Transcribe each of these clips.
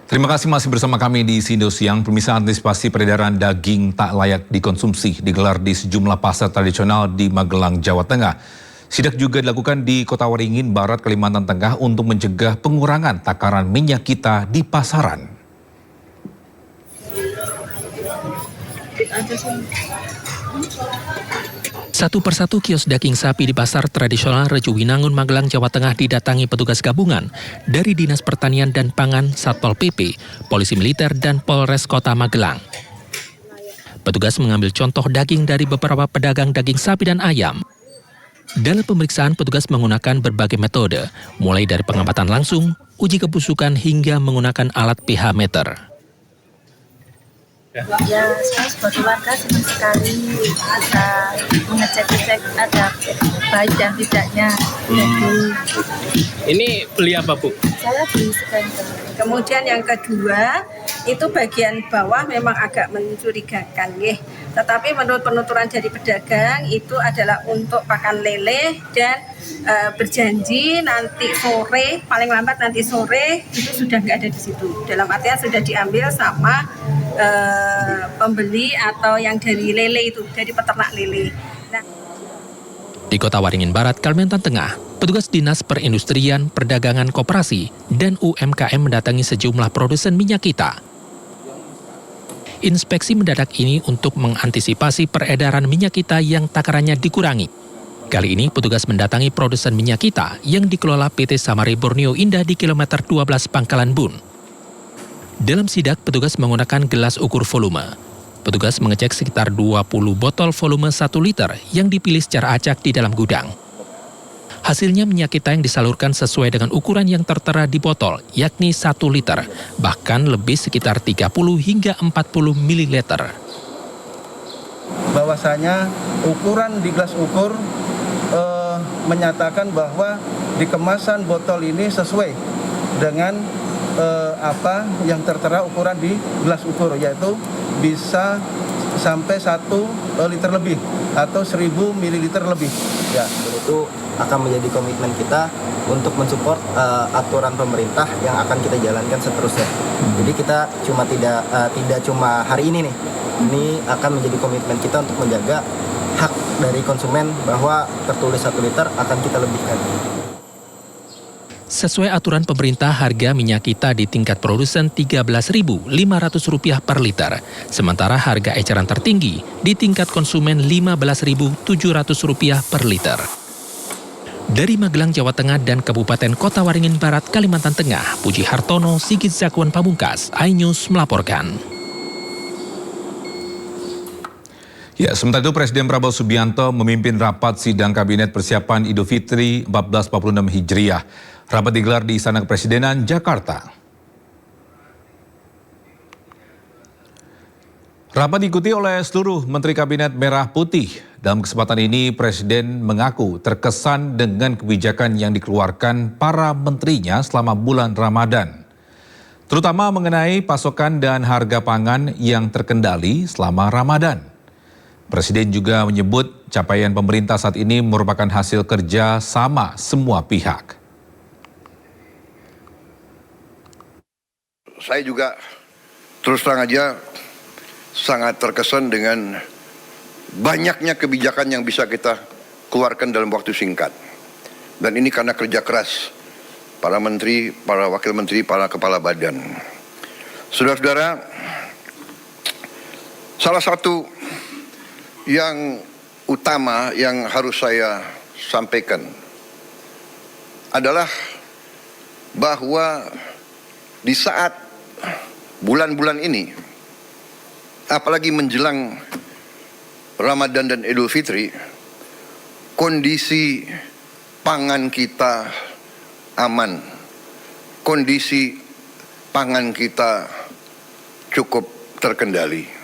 Terima kasih masih bersama kami di Sindo Siang. Pemirsa, antisipasi peredaran daging tak layak dikonsumsi digelar di sejumlah pasar tradisional di Magelang, Jawa Tengah. Sidak juga dilakukan di Kota Waringin Barat, Kalimantan Tengah untuk mencegah pengurangan takaran minyak kita di pasaran. Satu persatu kios daging sapi di pasar tradisional Rejuwinangun, Magelang, Jawa Tengah didatangi petugas gabungan dari Dinas Pertanian dan Pangan, Satpol PP, Polisi Militer, dan Polres Kota Magelang. Petugas mengambil contoh daging dari beberapa pedagang daging sapi dan ayam. Dalam pemeriksaan, petugas menggunakan berbagai metode, mulai dari pengamatan langsung, uji kebusukan, hingga menggunakan alat pH meter. Ya, saya sebagai warga senang sekali bisa mengecek-cek ada baik dan tidaknya. Ini beli apa, Bu? Saya beli sekali. Kemudian yang kedua, itu bagian bawah memang agak mencurigakan, ya. Tetapi menurut penuturan dari pedagang itu adalah untuk pakan lele dan berjanji nanti sore, paling lambat nanti sore itu sudah nggak ada di situ. Dalam artian sudah diambil sama pembeli atau yang dari lele itu, dari peternak lele. Nah, di Kota Waringin Barat, Kalimantan Tengah, petugas Dinas Perindustrian, Perdagangan Koperasi, dan UMKM mendatangi sejumlah produsen minyak kita. Inspeksi mendadak ini untuk mengantisipasi peredaran minyak kita yang takarannya dikurangi. Kali ini petugas mendatangi produsen minyak kita yang dikelola PT Samari Borneo Indah di kilometer 12 Pangkalan Bun. Dalam sidak, petugas menggunakan gelas ukur volume. Petugas mengecek sekitar 20 botol volume 1 liter yang dipilih secara acak di dalam gudang. Hasilnya minyak kita yang disalurkan sesuai dengan ukuran yang tertera di botol, yakni 1 liter, bahkan lebih sekitar 30 hingga 40 ml. Bahwasanya ukuran di gelas ukur menyatakan bahwa di kemasan botol ini sesuai dengan apa yang tertera ukuran di gelas ukur, yaitu bisa sampai 1 liter lebih atau 1000 ml lebih. Ya, itu akan menjadi komitmen kita untuk mensupport aturan pemerintah yang akan kita jalankan seterusnya. Jadi kita tidak cuma hari ini nih. Ini akan menjadi komitmen kita untuk menjaga hak dari konsumen bahwa tertulis 1 liter akan kita lebihkan. Sesuai aturan pemerintah, harga minyak kita di tingkat produsen Rp13.500 per liter. Sementara harga eceran tertinggi di tingkat konsumen Rp15.700 per liter. Dari Magelang, Jawa Tengah dan Kabupaten Kota Waringin Barat, Kalimantan Tengah, Puji Hartono, Sigit Zakwan Pamungkas, iNews melaporkan. Ya, sementara itu Presiden Prabowo Subianto memimpin rapat sidang Kabinet Persiapan Idul Fitri 1446 Hijriah. Rapat digelar di Istana Kepresidenan, Jakarta. Rapat diikuti oleh seluruh Menteri Kabinet Merah Putih. Dalam kesempatan ini, Presiden mengaku terkesan dengan kebijakan yang dikeluarkan para menterinya selama bulan Ramadan, terutama mengenai pasokan dan harga pangan yang terkendali selama Ramadan. Presiden juga menyebut capaian pemerintah saat ini merupakan hasil kerja sama semua pihak. Saya juga terus terang aja sangat terkesan dengan banyaknya kebijakan yang bisa kita keluarkan dalam waktu singkat. Dan ini karena kerja keras para menteri, para wakil menteri, para kepala badan. Saudara-saudara, salah satu yang utama yang harus saya sampaikan adalah bahwa di saat bulan-bulan ini, apalagi menjelang Ramadan dan Idul Fitri, kondisi pangan kita aman, kondisi pangan kita cukup terkendali.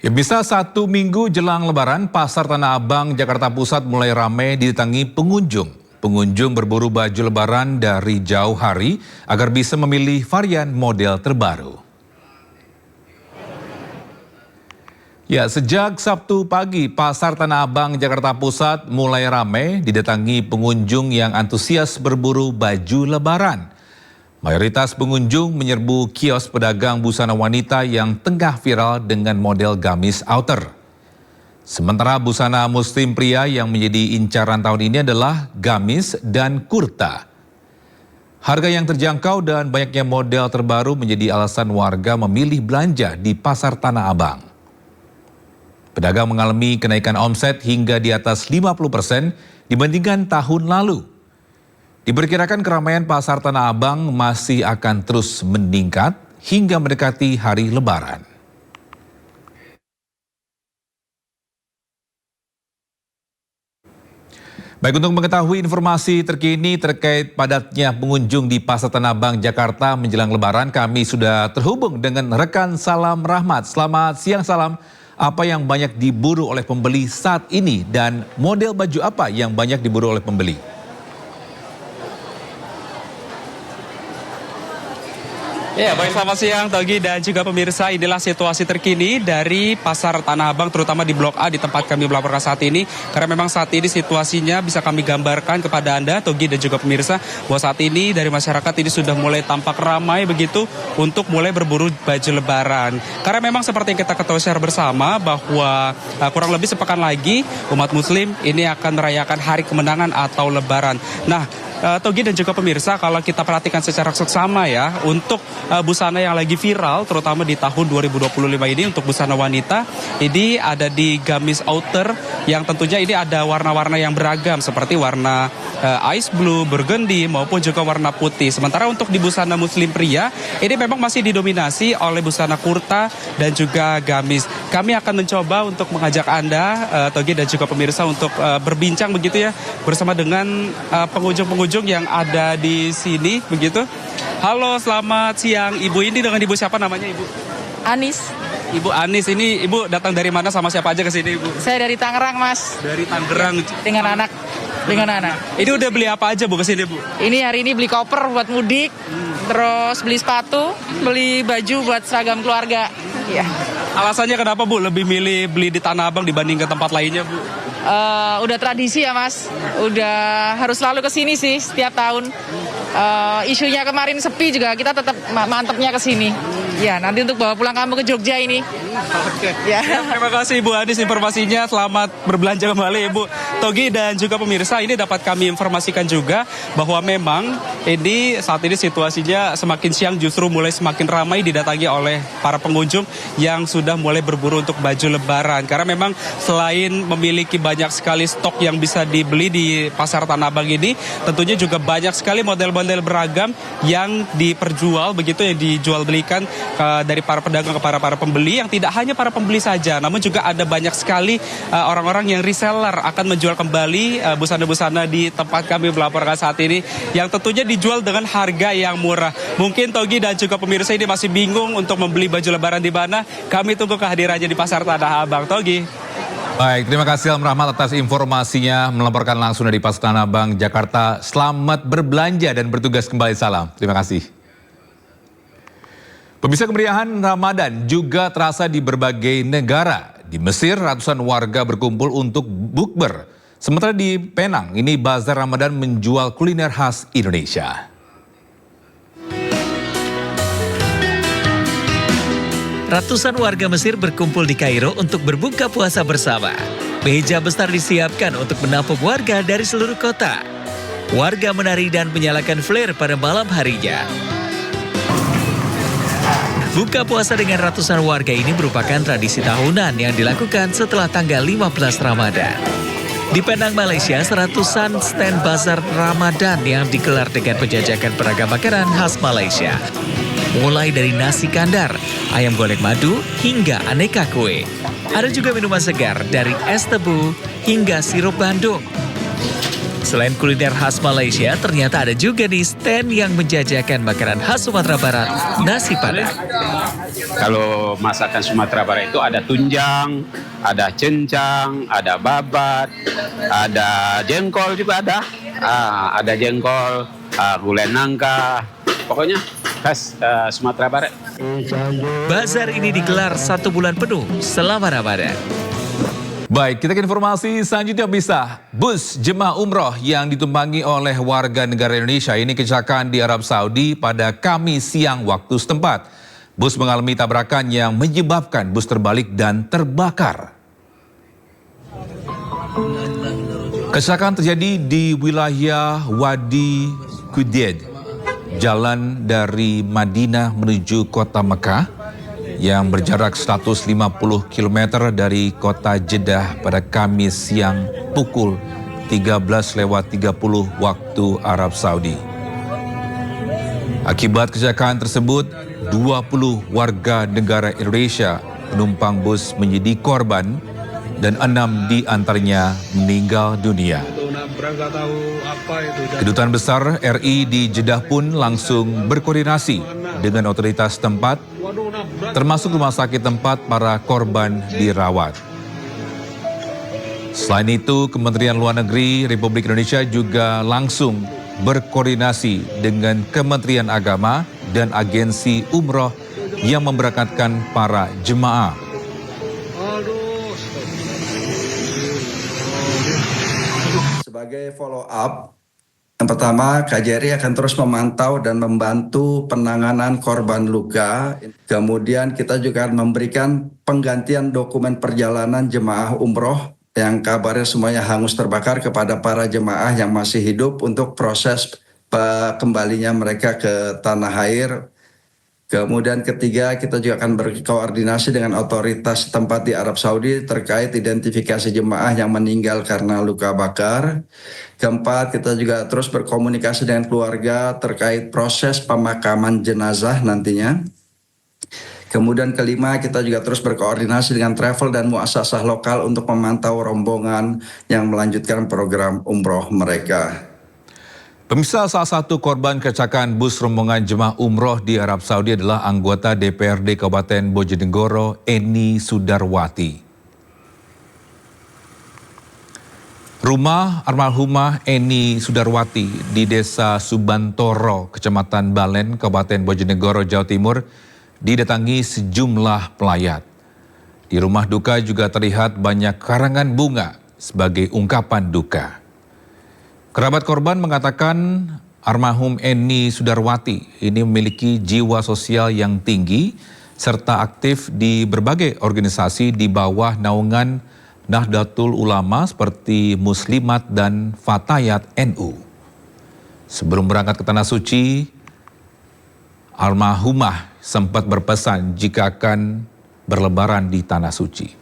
Ya, bisa 1 minggu jelang Lebaran, Pasar Tanah Abang, Jakarta Pusat mulai ramai didatangi pengunjung. Pengunjung berburu baju Lebaran dari jauh hari agar bisa memilih varian model terbaru. Ya, sejak Sabtu pagi, Pasar Tanah Abang, Jakarta Pusat mulai ramai didatangi pengunjung yang antusias berburu baju lebaran. Mayoritas pengunjung menyerbu kios pedagang busana wanita yang tengah viral dengan model gamis outer. Sementara busana muslim pria yang menjadi incaran tahun ini adalah gamis dan kurta. Harga yang terjangkau dan banyaknya model terbaru menjadi alasan warga memilih belanja di Pasar Tanah Abang. Pedagang mengalami kenaikan omset hingga di atas 50% dibandingkan tahun lalu. Diperkirakan keramaian Pasar Tanah Abang masih akan terus meningkat hingga mendekati hari Lebaran. Baik, untuk mengetahui informasi terkini terkait padatnya pengunjung di Pasar Tanah Abang, Jakarta menjelang Lebaran, kami sudah terhubung dengan rekan Salam Rahmat. Selamat siang, Salam. Apa yang banyak diburu oleh pembeli saat ini dan model baju apa yang banyak diburu oleh pembeli? Ya, baik, selamat siang Togi dan juga pemirsa. Inilah situasi terkini dari Pasar Tanah Abang, terutama di Blok A di tempat kami melaporkan saat ini. Karena memang saat ini situasinya bisa kami gambarkan kepada Anda, Togi dan juga pemirsa, bahwa saat ini dari masyarakat ini sudah mulai tampak ramai begitu untuk mulai berburu baju lebaran. Karena memang seperti yang kita ketahui secara bersama bahwa kurang lebih sepekan lagi umat muslim ini akan merayakan hari kemenangan atau lebaran. Nah, Togi dan juga pemirsa, kalau kita perhatikan secara seksama ya, untuk busana yang lagi viral terutama di tahun 2025 ini untuk busana wanita, ini ada di gamis outer yang tentunya ini ada warna-warna yang beragam seperti warna ice blue, burgundy maupun juga warna putih. Sementara untuk di busana muslim pria, ini memang masih didominasi oleh busana kurta dan juga gamis. Kami akan mencoba untuk mengajak Anda, Togi dan juga pemirsa, untuk berbincang begitu ya bersama dengan pengunjung-pengunjung yang ada di sini begitu. Halo, selamat siang Ibu. Ini dengan Ibu siapa namanya Ibu? Anis. Ibu Anis, ini Ibu datang dari mana sama siapa aja ke sini Ibu? Saya dari Tangerang, Mas. Dari Tangerang. Dengan anak. Ini udah beli apa aja Bu ke sini Bu? Ini hari ini beli koper buat mudik, terus beli sepatu, beli baju buat seragam keluarga. Iya. Alasannya kenapa Bu lebih milih beli di Tanah Abang dibanding ke tempat lainnya Bu? Udah tradisi ya, Mas. Udah harus selalu kesini sih setiap tahun. Isunya kemarin sepi juga, kita tetap mantepnya kesini. Ya, nanti untuk bawa pulang kamu ke Jogja ini. Oke. Ya. Terima kasih Ibu Anis informasinya. Selamat berbelanja kembali Ibu. Togi dan juga pemirsa, ini dapat kami informasikan juga bahwa memang ini saat ini situasinya semakin siang justru mulai semakin ramai didatangi oleh para pengunjung yang sudah mulai berburu untuk baju lebaran. Karena memang selain memiliki banyak sekali stok yang bisa dibeli di Pasar Tanah Abang ini, tentunya juga banyak sekali model-model beragam yang diperjual begitu, yang dijual belikan dari para pedagang kepada para pembeli, yang tidak hanya para pembeli saja, namun juga ada banyak sekali orang-orang yang reseller akan menjual kembali busana-busana di tempat kami melaporkan saat ini, yang tentunya dijual dengan harga yang murah. Mungkin Togi dan juga pemirsa ini masih bingung untuk membeli baju lebaran di mana. Kami tunggu kehadirannya di Pasar Tanah Abang. Togi. Baik, terima kasih Salam Rahmat atas informasinya melaporkan langsung dari Pasar Tanah Abang, Jakarta. Selamat berbelanja dan bertugas kembali, Salam. Terima kasih. Pemirsa, kemeriahan Ramadan juga terasa di berbagai negara. Di Mesir, ratusan warga berkumpul untuk bukber. Sementara di Penang, ini bazar Ramadan menjual kuliner khas Indonesia. Ratusan warga Mesir berkumpul di Kairo untuk berbuka puasa bersama. Meja besar disiapkan untuk menampung warga dari seluruh kota. Warga menari dan menyalakan flare pada malam harinya. Buka puasa dengan ratusan warga ini merupakan tradisi tahunan yang dilakukan setelah tanggal 15 Ramadan. Di Penang, Malaysia, seratusan stand bazar Ramadan yang digelar dengan penjajakan beragam makanan khas Malaysia. Mulai dari nasi kandar, ayam goreng madu, hingga aneka kue. Ada juga minuman segar dari es tebu hingga sirup Bandung. Selain kuliner khas Malaysia, ternyata ada juga nih stand yang menjajakan makanan khas Sumatera Barat, nasi padang. Kalau masakan Sumatera Barat itu ada tunjang, ada cencang, ada babat, ada jengkol juga ada. Ada jengkol, gulai nangka, pokoknya khas Sumatera Barat. Bazar ini digelar 1 bulan penuh selama Ramadan. Baik, kita ke informasi selanjutnya bisa. Bus jemaah umroh yang ditumpangi oleh warga negara Indonesia ini kecelakaan di Arab Saudi pada Kamis siang waktu setempat. Bus mengalami tabrakan yang menyebabkan bus terbalik dan terbakar. Kecelakaan terjadi di wilayah Wadi Quded, jalan dari Madinah menuju kota Mekah yang berjarak 150 km dari kota Jeddah pada Kamis siang pukul 13.30 waktu Arab Saudi. Akibat kecelakaan tersebut, 20 warga negara Indonesia penumpang bus menjadi korban dan 6 di antaranya meninggal dunia. Kedutaan Besar RI di Jeddah pun langsung berkoordinasi dengan otoritas tempat, termasuk rumah sakit tempat para korban dirawat. Selain itu, Kementerian Luar Negeri Republik Indonesia juga langsung berkoordinasi dengan Kementerian Agama dan agensi umroh yang memberangkatkan para jemaah. Sebagai follow up, yang pertama KJRI akan terus memantau dan membantu penanganan korban luka. Kemudian kita juga akan memberikan penggantian dokumen perjalanan jemaah umroh yang kabarnya semuanya hangus terbakar kepada para jemaah yang masih hidup untuk proses kembalinya mereka ke tanah air. Kemudian ketiga, kita juga akan berkoordinasi dengan otoritas tempat di Arab Saudi terkait identifikasi jemaah yang meninggal karena luka bakar. Keempat, kita juga terus berkomunikasi dengan keluarga terkait proses pemakaman jenazah nantinya. Kemudian kelima, kita juga terus berkoordinasi dengan travel dan muasasah lokal untuk memantau rombongan yang melanjutkan program umroh mereka. Pemirsa, salah satu korban kecelakaan bus rombongan jemaah umroh di Arab Saudi adalah anggota DPRD Kabupaten Bojonegoro, Eni Sudarwati. Rumah almarhumah Eni Sudarwati di Desa Subantoro, Kecamatan Balen, Kabupaten Bojonegoro, Jawa Timur, didatangi sejumlah pelayat. Di rumah duka juga terlihat banyak karangan bunga sebagai ungkapan duka. Kerabat korban mengatakan almarhum Eni Sudarwati ini memiliki jiwa sosial yang tinggi serta aktif di berbagai organisasi di bawah naungan Nahdlatul Ulama seperti Muslimat dan Fatayat NU. Sebelum berangkat ke Tanah Suci, almarhumah sempat berpesan jika akan berlebaran di Tanah Suci.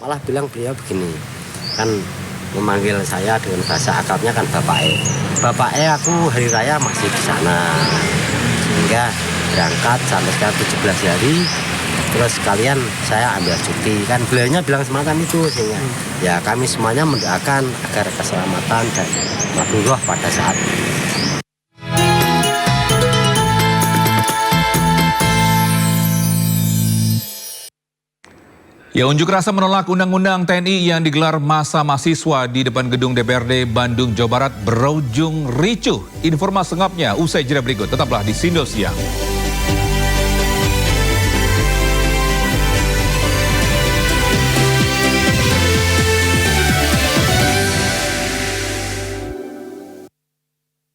Malah bilang beliau begini, kan memanggil saya dengan bahasa akrabnya kan Bapaknya aku hari raya masih di sana, sehingga berangkat sampai sekarang 17 hari, terus kalian saya ambil cuti, kan beliaunya bilang semacam itu, sehingga ya kami semuanya mendoakan agar keselamatan dan makhluk pada saat ini. Ya, unjuk rasa menolak undang-undang TNI yang digelar masa mahasiswa di depan gedung DPRD Bandung, Jawa Barat berujung ricuh. Informasi lengkapnya usai jeda berikut. Tetaplah di Sindo Siang.